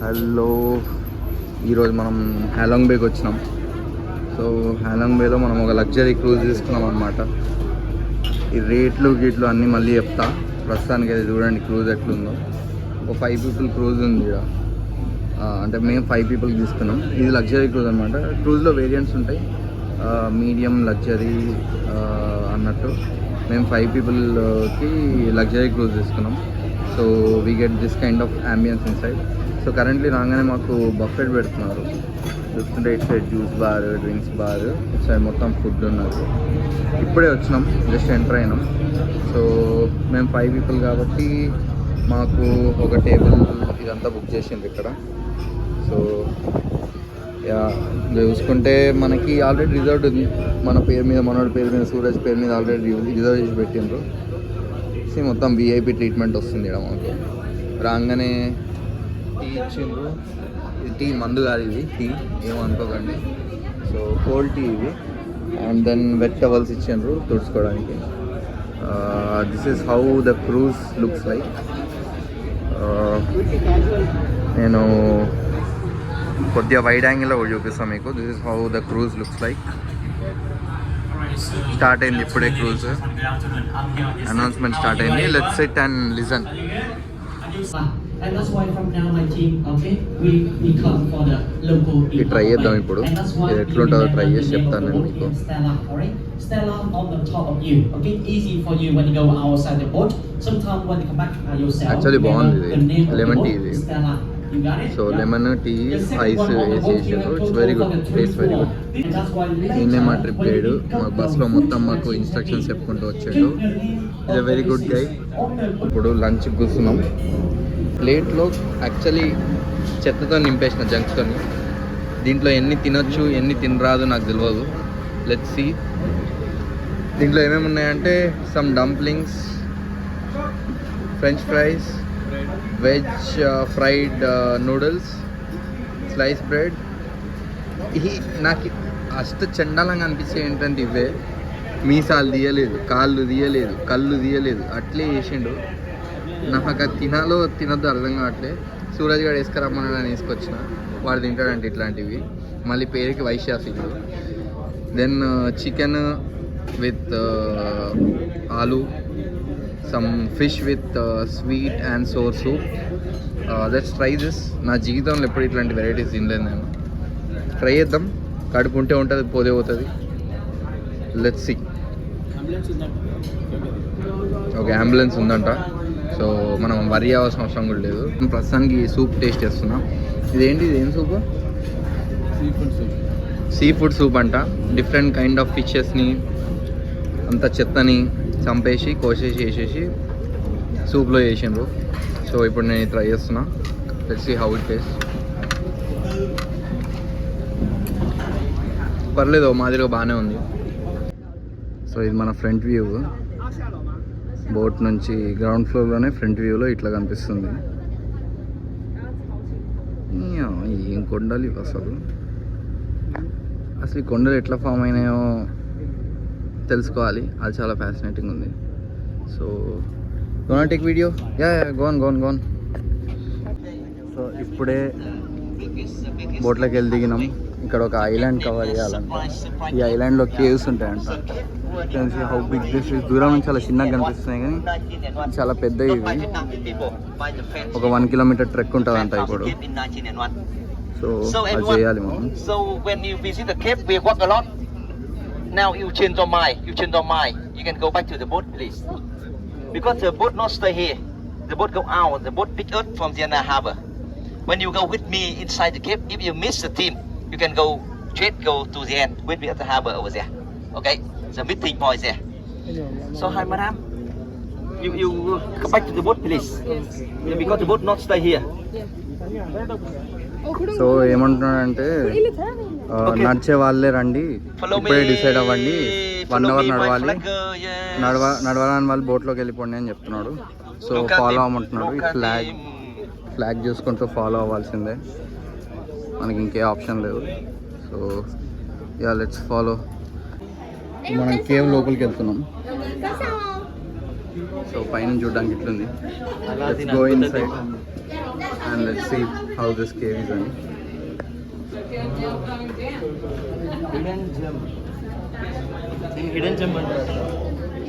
Hello, ఈరోజు మనం హ్యాలాంగ్ బేకి వచ్చినాం. సో హ్యాలాంగ్ బేలో మనం ఒక లగ్జరీ క్రూజ్ తీసుకున్నాం అనమాట. ఈ రేట్లు గీట్లు అన్నీ మళ్ళీ చెప్తా. ప్రస్తుతానికి అది చూడండి క్రూజ్ ఎట్లుందో. ఒక 5 people క్రూజ్ ఉంది ఇక్కడ. అంటే మేము 5 people తీసుకున్నాం. ఇది లగ్జరీ క్రూజ్ అనమాట. క్రూజ్లో వేరియంట్స్ ఉంటాయి, మీడియం, లగ్జరీ అన్నట్టు. మేము 5 peopleకి లగ్జరీ క్రూజ్ తీసుకున్నాం. So we get this kind of ambience inside. So currently రాగానే మాకు బఫెట్ పెడుతున్నారు. చూస్తుంటే ఇటు side juice bar, drinks bar, ఇటు సైడ్ మొత్తం ఫుడ్ ఉన్నది. ఇప్పుడే వచ్చినాం, జస్ట్ ఎంటర్ అయినాం. సో మేము 5 people కాబట్టి మాకు ఒక టేబుల్ ఇదంతా బుక్ చేసిండ్రు ఇక్కడ. సో చూసుకుంటే మనకి ఆల్రెడీ రిజర్వ్డ్ ఉంది. మన పేరు మీద, మనోడి పేరు మీద, సూరజ్ పేరు మీద ఆల్రెడీ రిజర్వ్ చేసి పెట్టిండ్రు. సో మొత్తం విఐపి ట్రీట్మెంట్ వస్తుంది ఇక్కడ మాకు. రాగానే టీ ఇచ్చిండ్రు. ఇది టీ మందు కాదు, ఇది టీ, ఏమనుకోకండి. సో కోల్డ్ టీ ఇది. అండ్ దెన్ వెట్ టవల్స్ ఇచ్చిండ్రు తుడుచుకోవడానికి. This is how the cruise looks like. నేను కొద్దిగా వైడ్ యాంగిల్లో కూడా చూపిస్తాను మీకు. This is how the cruise looks like. Start అయింది ఇప్పుడే క్రూజ్. అనౌన్స్మెంట్ స్టార్ట్ అయింది. Let's sit and listen. And that's why from now my team, okay, we come for the local ఇది ట్రై చేద్దాం ఇప్పుడు. ఇది ఎట్లుంటుందో ట్రై చేసి చెప్తాను నేను మీకు. Stella on the top of you, okay, easy for you when you go outside the boat. Sometimes when you come back yourself. Actually బాగుంది ఇది, లెమన్ టీ ఇది. Stella, you got it? So lemon tea ice వేసి చేసారు. It's very good, taste very good. ఈయనే మా trip guide. మా బస్లో మొత్తం మాకు ఇన్స్ట్రక్షన్స్ చెప్పుకుంటూ వచ్చాడు. ఇది వెరీ గుడ్ గైడ్. ఇప్పుడు లంచ్కి కూర్చున్నాం. ప్లేట్లో యాక్చువల్లీ చెత్తతో నింపేసిన, జంక్స్తో. దీంట్లో ఎన్ని తినొచ్చు ఎన్ని తినరాదు నాకు తెలియదు. Let's see. దీంట్లో ఏమేమి ఉన్నాయంటే some dumplings, French fries, veg fried noodles, slice bread. ఇది నాకు అష్ట చండాలంగా అనిపించే ఏంటంటే ఇవే. మీసాలు తీయలేదు, కాళ్ళు తీయలేదు, కళ్ళు తీయలేదు, అట్లే చేసిండు. నాకు అది తినాలో తినద్దు అర్థం కావట్లే. సూరజ్ గారు వేసుకురమ్మని నేను వేసుకొచ్చిన, వాడు తింటాడంటే ఇట్లాంటివి. మళ్ళీ పేరుకి వైశాఖిలు. Then chicken with aloo, some fish with sweet and sour soup. Let's try this. నా జీవితంలో ఎప్పుడు ఇట్లాంటి వెరైటీస్ తినలేదు నేను. ట్రై చేద్దాం. కడుపు ఉంటే ఉంటుంది, పోతే పోతుంది. Let's see. ఓకే, అంబులెన్స్ ఉందంట. సో మనం వరి అవ్వాల్సిన అవసరం కూడా లేదు. ప్రస్తుతానికి సూప్ టేస్ట్ చేస్తున్నాం. ఇదేంటి, ఇది ఏం సూప్? సీ ఫుడ్ సూప్ అంట. డిఫరెంట్ కైండ్ ఆఫ్ ఫిషెస్ని, అంత చెత్తని చంపేసి కోసేసి వేసేసి సూప్లో వేసిండ్రు. సో ఇప్పుడు నేను ట్రై చేస్తున్నా. Let's see how it taste. పర్లేదు, మాదిరిగా బాగానే ఉంది. సో ఇది మన ఫ్రంట్ వ్యూ. బోట్ నుంచి గ్రౌండ్ ఫ్లోర్లోనే ఫ్రంట్ వ్యూలో ఇట్లా కనిపిస్తుంది. ఏం కొండలు ఇవి అసలు. ఈ కొండలు ఎట్లా ఫామ్ అయినాయో తెలుసుకోవాలి. అది చాలా ఫ్యాసినేటింగ్ ఉంది. So gonna take video. Yeah gone. So ఇప్పుడే బోట్లోకి వెళ్ళి దిగినాం. ఇక్కడ ఒక ఐలాండ్ కవర్ చేయాలంట. ఈ ఐలాండ్లో కేవ్స్ ఉంటాయంట. How big this is. దూరం నుంచి చాలా చిన్నగా కనిపిస్తున్నాయి కానీ చాలా పెద్ద ఇవి. ఒక 1 kilometer ట్రెక్ ఉంటుందంట ఇప్పుడు. సో అది చేయాలి మనం. So when you visit the cave, we walk a lot. Now you change your mind. You can go back to the boat, please. Because the boat not stay here. The boat go out. The boat pick up from the other harbor. When you go with me inside the cave, if you miss the team, you can go to the end with me at the harbor over there. Okay? The meeting point there. So hi madam, you come back to the boat please. Because the boat not stay here. So ఏమంటున్నాడంటే నడిచే వాళ్ళే రండి, ఇప్పుడే decide అవ్వండి, 1 hour నడవాలి, నడవాలని వాళ్ళు బోట్లోకి వెళ్ళిపోండి అని చెప్తున్నాడు. సో ఫాలో అవ్వమంటున్నాడు. ఈ ఫ్లాగ్ చూసుకుంటూ ఫాలో అవ్వాల్సిందే, మనకి ఇంకే ఆప్షన్ లేదు. So ya let's follow. మనం కేవ్ లోపలికి వెళ్తున్నాం. సో పైన చూడడానికి ఇట్లుంది. Let's go inside. And let's see how this cave is అని.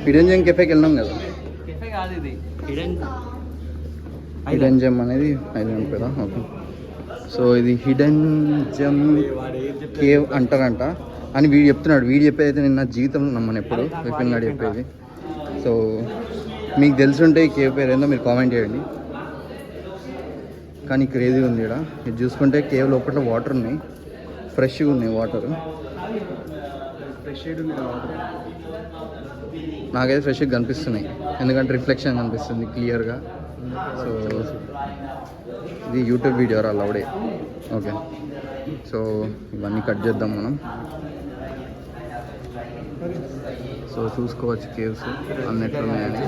హిడెన్ జెమ్ కెఫేకి వెళ్ళినాం కదా. హిడెన్ జెమ్ అనేది ఐలాండ్ కదా. ఓకే, సో ఇది హిడెన్ జెమ్ కేవ్ అంటారంట అని వీడు చెప్తున్నాడు. వీడు చెప్పేది అయితే నేను నా జీవితంలో నమ్మను ఎప్పుడు, విపిన్ గారు చెప్పేది. సో మీకు తెలుసుంటే ఈ కేవ్ పేరు ఏందో మీరు కామెంట్ చేయండి. కానీ క్రేజీ ఉంది ఇక్కడ. ఇది చూసుకుంటే కేవ్ లోపల వాటర్ ఉన్నాయి, ఫ్రెష్గా ఉన్నాయి వాటర్. నాకైతే ఫ్రెష్గా కనిపిస్తున్నాయి, ఎందుకంటే రిఫ్లెక్షన్ కనిపిస్తుంది క్లియర్గా. సో ఇది యూట్యూబ్ వీడియో రా లౌడే. ఓకే, సో ఇవన్నీ కట్ చేద్దాం మనం. సో చూసుకోవచ్చు కేవ్స్ అన్నిట్లున్నాయని.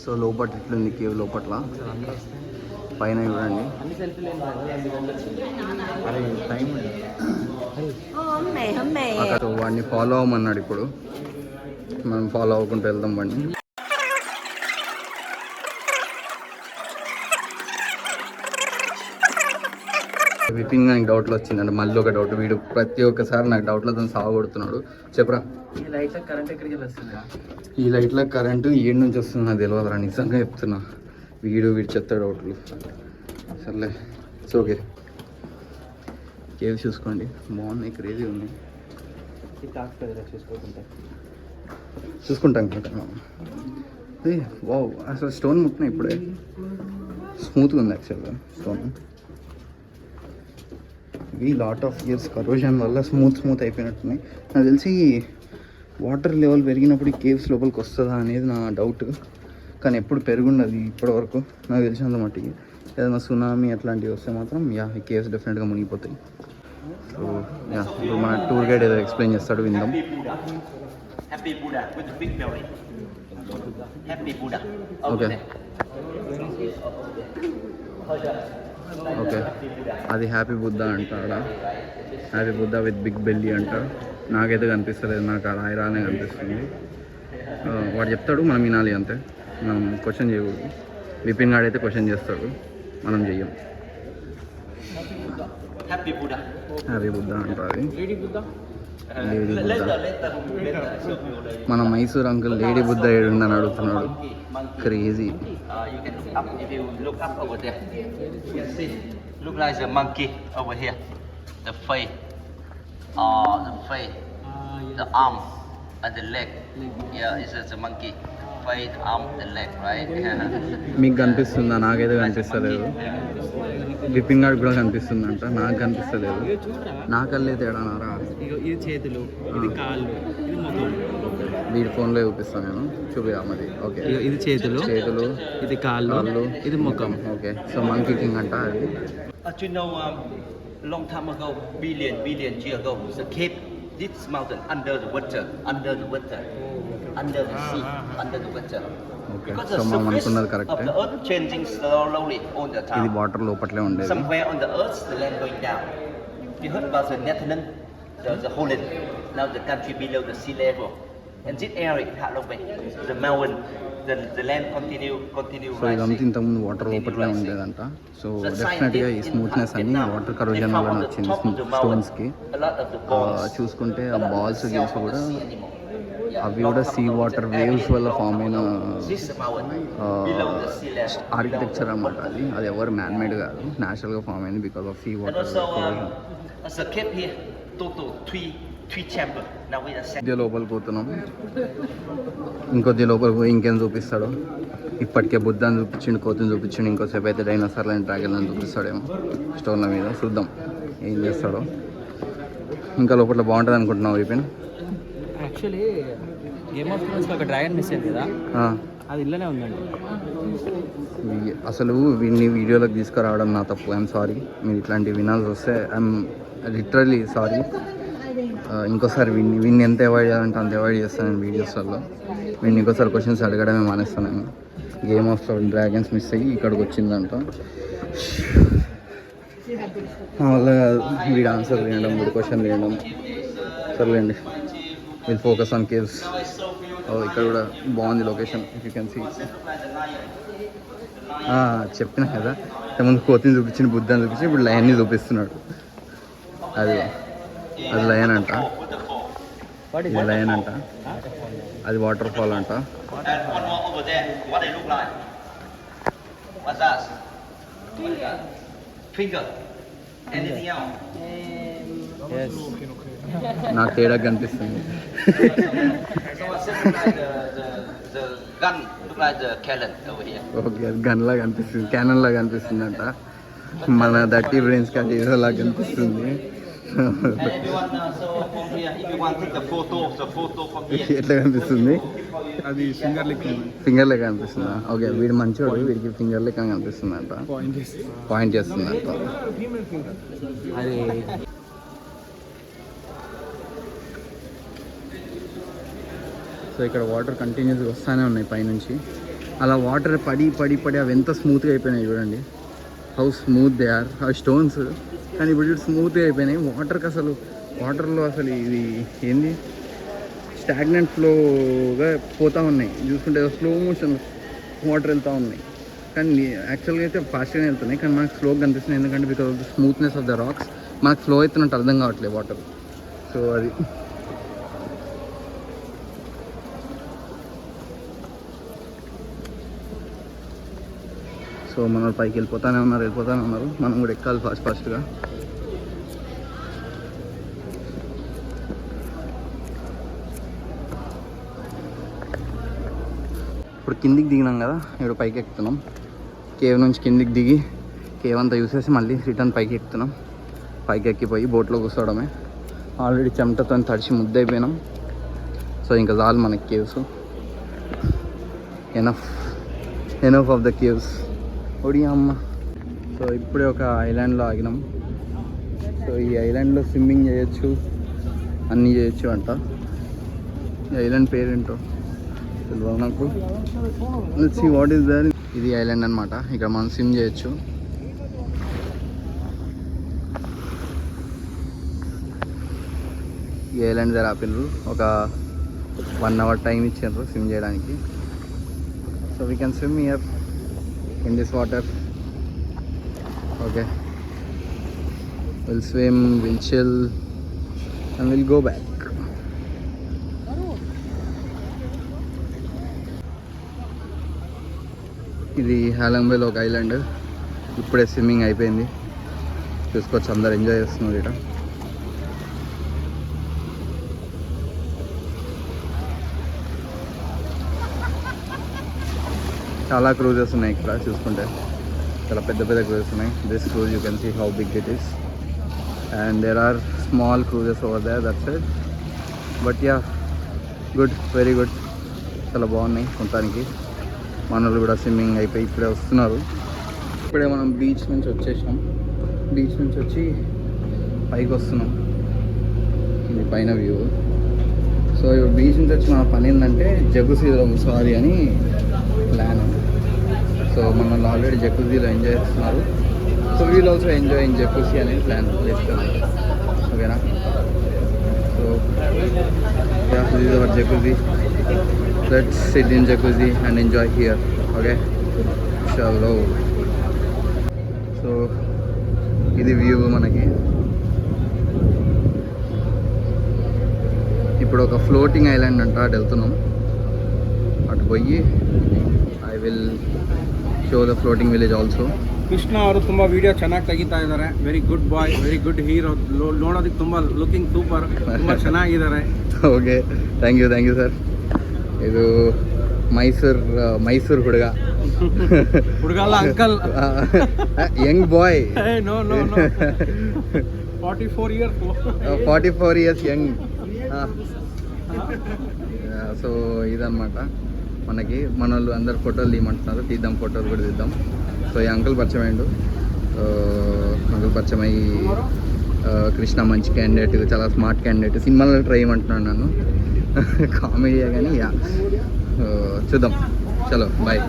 సో లోపల ఇట్లుంది కేవ్ లోపల, పైన చూడండి. అరే టైం సో వాడిని ఫాలో అవ్వమన్నాడు. ఇప్పుడు మనం ఫాలో అవ్వకుంటూ వెళ్దాం వాడిని. విపిన్ నాకు డౌట్లు వచ్చిందండి. మళ్ళీ ఒక డౌట్, వీడు ప్రతి ఒక్కసారి నాకు డౌట్లతో సాగొడుతున్నాడు. చెప్పరా, ఈ లైట్లో కరెంట్ ఎక్కడికి వస్తుంది? ఈ లైట్లో కరెంటు ఏడు నుంచి వస్తుంది నాకు తెలియదురా, నిజంగా చెప్తున్నా. వీడు చెత్త డౌట్లు. సర్లే, ఇట్స్ ఓకే. కేవ్ చూసుకోండి, బాగున్నాయి, క్రేజీ ఉన్నాయి. చూసుకుంటాం కదా. వావ్, అసలు స్టోన్ ముట్టినాయి ఇప్పుడే. స్మూత్గా ఉంది యాక్చువల్గా స్టోన్. ఇవి లాట్ ఆఫ్ ఇయర్స్ కరోజన్ వల్ల స్మూత్ అయిపోయినట్టున్నాయి. నాకు తెలిసి వాటర్ లెవెల్ పెరిగినప్పుడు ఈ కేవ్స్ లోపలికి వస్తుందా అనేది నా డౌట్. కానీ ఎప్పుడు పెరుగుండదు ఇప్పటివరకు నాకు తెలిసినంత మట్టికి. ఏదైనా సునామీ అట్లాంటివి వస్తే మాత్రం ఈ కేవ్స్ డెఫినెట్గా మునిగిపోతాయి. సో ఇప్పుడు మన టూర్ గైడ్ ఏదో ఎక్స్ప్లెయిన్ చేస్తాడు, విందాం. Happy Buddha with the big belly. Happy Buddha. Okay okay, అది హ్యాపీ బుద్ధ అంటాడా? Happy Buddha with big belly అంట. నాకైతే కనిపిస్తలేదు, నాకు రాయిరానే కనిపిస్తుంది. వాడు చెప్తాడు, మనం వినాలి అంతే, మనం క్వశ్చన్ చేయకూడదు. విపిన్ గాడు అయితే క్వశ్చన్ చేస్తాడు, మనం చెయ్యం. Happy Buddha. హ్యాపీ బుద్ధ అంటారు. లేడీ బుద్ధ. మన మైసూర్ అంకుల్ లేడీ బుద్ధ ఏడుందని అడుగుతున్నాడు. Crazy. You can look up if you look up over there. You see, look like a monkey over here. The face, the face, the arm and the leg. Yeah, it's just a monkey. Face, arm, the leg, right? మీకు కనిపిస్తుందా? నాకైతే కనిపిస్తలేదు. విపిన్ గారికి కూడా కనిపిస్తుందంట, నాకు కనిపిస్తలేదు. నా కళ్ళే తేడానారా? ఇది చేతులు, ఇది కాళ్ళు, ఇది ముఖం. వీడి ఫోన్లో చూపిస్తాను నేను, చూపిరా మరి. ఓకే, ఇది చేతులు, ఇది కాళ్ళు, ఇది ముఖం. ఓకే, సో మంకీ కింగ్ అంట అది. You know, long time ago, billion year ago, the cave, this mountain under the water, under the sea, under the water. Okay, Because so the మనం surface అనుకున్నది of కరెక్టే. the earth changing slowly all the ఇది time. Water లోపట్లే ఉండేది. Somewhere on the earth, the land going down. You heard about the Netherlands, the Holland, now the country below the sea level. And this area, the mountain, the land continue so ఇదంతా rising. ఇంతకుముందు water లోపట్లే ఉండేదంట. So డెఫినెట్గా ఈ smoothness అన్ని water corrosion వల్ల వచ్చింది స్టోన్స్కి. చూసుకుంటే ఆ balls gills కూడా అవి కూడా సీ వాటర్ వేవ్స్ వల్ల ఫామ్ అయిన ఆర్కిటెక్చర్ అన్నమాట. అది ఎవరు మ్యాన్మేడ్ కాదు, న్యాచురల్గా ఫామ్ అయింది because of sea And water. also, as a cave here, total three chamber. Now we are second. కొద్దిగా లోపలికి పోతున్నాం, ఇంకొద్ది లోపలికి పోయి ఇంకేం చూపిస్తాడు. ఇప్పటికే బుద్ధాన్ని చూపించిండు, కోతిని చూపించిండు, ఇంకోసేపు అయితే డైనోసార్లని డ్రాగన్లను చూపిస్తాడేమో స్టోన్ల మీద. చూద్దాం ఏం చేస్తాడో. ఇంకా లోపల బాగుంటుంది అనుకుంటున్నావు విపిన్? యాక్చువల్లీ గేమ్ ఆఫ్ థ్రోన్స్లో ఒక డ్రాగన్ మిస్ అయింది కదా, అది ఇల్లనే ఉందండి. అసలు వీడిని వీడియోలోకి తీసుకురావడం నా తప్పు, ఐఎమ్ సారీ. మీరు ఇట్లాంటివి వినాల్సి వస్తే ఐఎమ్ లిటరలీ సారీ. ఇంకోసారి వీడిని ఎంత అవాయిడ్ చేయాలంటే అంత అవాయిడ్ చేస్తాను నేను వీడియోస్లలో. వీడిని ఇంకోసారి క్వశ్చన్స్ అడగడమే మానేస్తాను నేను. గేమ్ ఆఫ్ డ్రాగన్స్ మిస్ అయ్యి ఇక్కడికి వచ్చిందంట. వల్ల వీడు ఆన్సర్ వేయడం, వీడి క్వశ్చన్ వేయడం. సర్లేండి, విల్ ఫోకస్ ఆన్ కేవ్స్. ఇక్కడ కూడా బాగుంది location, if you can see. చెప్పిన కదా ముందు కోతిని చూపించిన, బుద్ధాన్ని చూపించి ఇప్పుడు లయన్ని చూపిస్తున్నాడు. అది లయన్ అంట, ఇది లయన్ అంట, అది వాటర్ ఫాల్ అంట. నాకు తేడా కనిపిస్తుంది. ఓకే, అది గన్ లాగా కనిపిస్తుంది, క్యానన్ లాగా కనిపిస్తుంది అంట. మన దట్టి బ్రెయిన్స్ కానీ ఏదో లాగా కనిపిస్తుంది. ఎట్లా కనిపిస్తుంది? అది ఫింగర్ లెక్క కనిపిస్తుందా? ఓకే, వీడు మంచివాడు, వీడికి ఫింగర్ లెక్క కనిపిస్తుంది అంట, పాయింట్ చేస్తుంది అంట. అది సో ఇక్కడ వాటర్ కంటిన్యూస్గా వస్తూనే ఉన్నాయి పైనుంచి. అలా వాటర్ పడి పడి పడి అవి ఎంత స్మూత్గా అయిపోయినాయి చూడండి. How smooth they are. అవి స్టోన్స్ కానీ ఇప్పుడు స్మూత్గా అయిపోయినాయి. వాటర్లో అసలు ఇది ఏంది, స్టాగ్నెంట్ ఫ్లోగా పోతూ ఉన్నాయి. చూసుకుంటే స్లో మోషన్ వాటర్ వెళ్తూ ఉన్నాయి, కానీ యాక్చువల్గా అయితే ఫాస్ట్గానే వెళ్తున్నాయి, కానీ మనకు స్లోగా కనిపిస్తుంది. ఎందుకంటే because of the smoothness of the rocks మనకు ఫ్లో అవుతున్నట్టు అర్థం కావట్లేదు వాటర్. సో అది సో మన పైకి వెళ్ళిపోతానే ఉన్నారు. మనం కూడా ఎక్కాలి ఫాస్ట్గా. ఇప్పుడు కిందికి దిగినాం కదా, ఇప్పుడు పైకి ఎక్కుతున్నాం. కేవ్ నుంచి కిందికి దిగి కేవ్ అంతా చూసేసి మళ్ళీ రిటర్న్ పైకి ఎక్కుతున్నాం. పైకి ఎక్కిపోయి బోట్లో కూర్చోవడమే. ఆల్రెడీ చెమటతో తడిచి ముద్దయిపోయినాం. సో ఇంకా చాలు మనకి caves, enough of the caves. ఒడి అమ్మ. సో ఇప్పుడే ఒక ఐలాండ్లో ఆగినాం. సో ఈ ఐలాండ్లో స్విమ్మింగ్ చేయొచ్చు, అన్నీ చేయొచ్చు అంట. ఈ ఐలాండ్ పేరేంటో తెలియదు నాకు. Let's see what is there. ఇది ఐలాండ్ అనమాట, ఇక్కడ మనం స్విమ్ చేయొచ్చు. ఈ ఐలాండ్ దగ్గర ఆపినారు, ఒక 1 hour టైం ఇచ్చారు స్విమ్ చేయడానికి. So we can swim here in this water. Okay, we'll swim, we'll chill and we'll go back. ఇది హాలంబేలో ఒక ఐలాండ్. ఇప్పుడే స్విమ్మింగ్ అయిపోయింది, చూసుకోవచ్చు. అందరు ఎంజాయ్ చేస్తున్నారు ఇక్కడ. చాలా క్రూజెస్ ఉన్నాయి ఇక్కడ చూసుకుంటే, చాలా పెద్ద క్రూజెస్ ఉన్నాయి. This cruise you can see how big it is, and there are small cruises over there, that's it. But yeah, good, very good, చాలా బాగున్నాయి మొత్తానికి. మనోళ్ళు కూడా స్విమ్మింగ్ అయిపోయి ఇప్పుడే వస్తున్నారు. ఇప్పుడే మనం బీచ్ నుంచి వచ్చేసాం. బీచ్ నుంచి వచ్చి పైకి వస్తున్నాం. ఇది పైన వ్యూ. సో ఇప్పుడు బీచ్ నుంచి వచ్చి మన పని ఏంటంటే జగుసీలో సారీ అని ప్లాన్. సో మనల్ని ఆల్రెడీ జకుజీలో ఎంజాయ్ చేస్తున్నారు. So we'll also enjoy in jacuzzi అనేది ప్లాన్ చేస్తున్నాం. ఓకేనా? So this is our jacuzzi. Let's sit in jacuzzi and enjoy here. Okay, చలో. సో ఇది వ్యూ మనకి. ఇప్పుడు ఒక ఫ్లోటింగ్ ఐలాండ్ అంట, అటు వెళ్తున్నాం. అటు పోయి I will show the floating village also. Krishna ಅವರು ತುಂಬ ವಿಡಿಯೋ ಚೆನ್ನಾಗಿ ತೆಗಿತಾ ಇದ್ದಾರೆ. Very good boy, very good hero. ನೋಡೋದಕ್ಕೆ ತುಂಬ ಲುಕಿಂಗ್ ಸೂಪರ್, ತುಂಬ ಚೆನ್ನಾಗಿದ್ದಾರೆ. Okay, thank you sir. ಇದು ಮೈಸೂರು ಹುಡುಗ. ಹುಡುಗಲ್ಲ, uncle. Young boy. No 44 years. 44 years young. So ఇదన్నమాట మనకి. మన వాళ్ళు అందరు ఫోటోలు తీయమంటున్నారు, తీద్దాం, ఫోటోలు కూడా తీద్దాం. సో ఈ అంకుల్ పరిచయం అయ్యిండు. అంకుల్ పరిచయం అయ్యి కృష్ణ మంచి క్యాండిడేట్, చాలా స్మార్ట్ క్యాండిడేట్, సినిమాలో ట్రై చేయమంటున్నాను నన్ను. కామెడీ కానీ యా, చూద్దాం. చలో, బాయ్.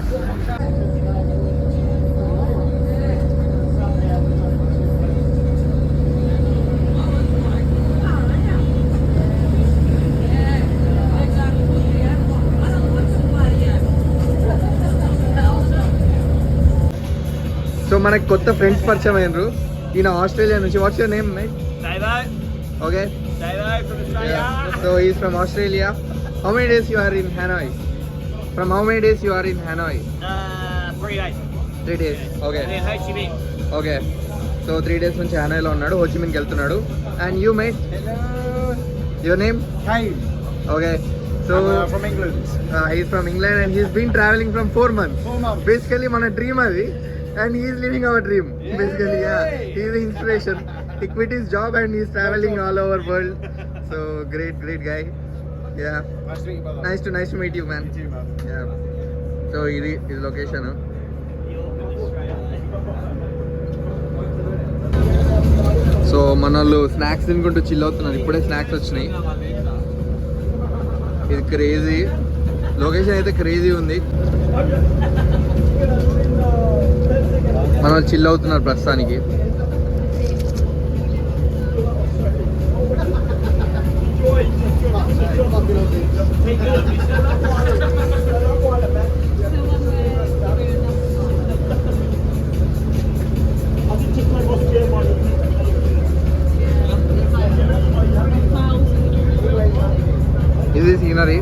సో మనకి కొత్త ఫ్రెండ్స్ పరిచయం అయినరు. ఈయన ఆస్ట్రేలియా నుంచి. What's your name mate? Okay. So is from Australia. How many days you are in Hanoi? From how many days you are in Hanoi? 3 days. Okay okay. So 3 days నుంచి హనోయ్లో ఉన్నాడు. హోచిమిన్కి వెళ్తున్నాడు. And you mate? Your name? Okay. So from England. He's from England and he's been traveling from 4 months. Basically మన dream అది, and he is living our dream. Basically, yeah, he is the inspiration. He quit his job and he is traveling all over world. So great guy. Yeah. Nice to meet you, brother. Nice to meet you, man. You too, man. Yeah. So ఇది his location. So మన వాళ్ళు snacks తినుకుంటూ chill అవుతున్నారు. ఇప్పుడే snacks వచ్చినాయి. ఇది crazy location అయితే crazy ఉంది. మనం చిల్ అవుతున్నారు ప్రస్తుతానికి. ఇది సీనరీ.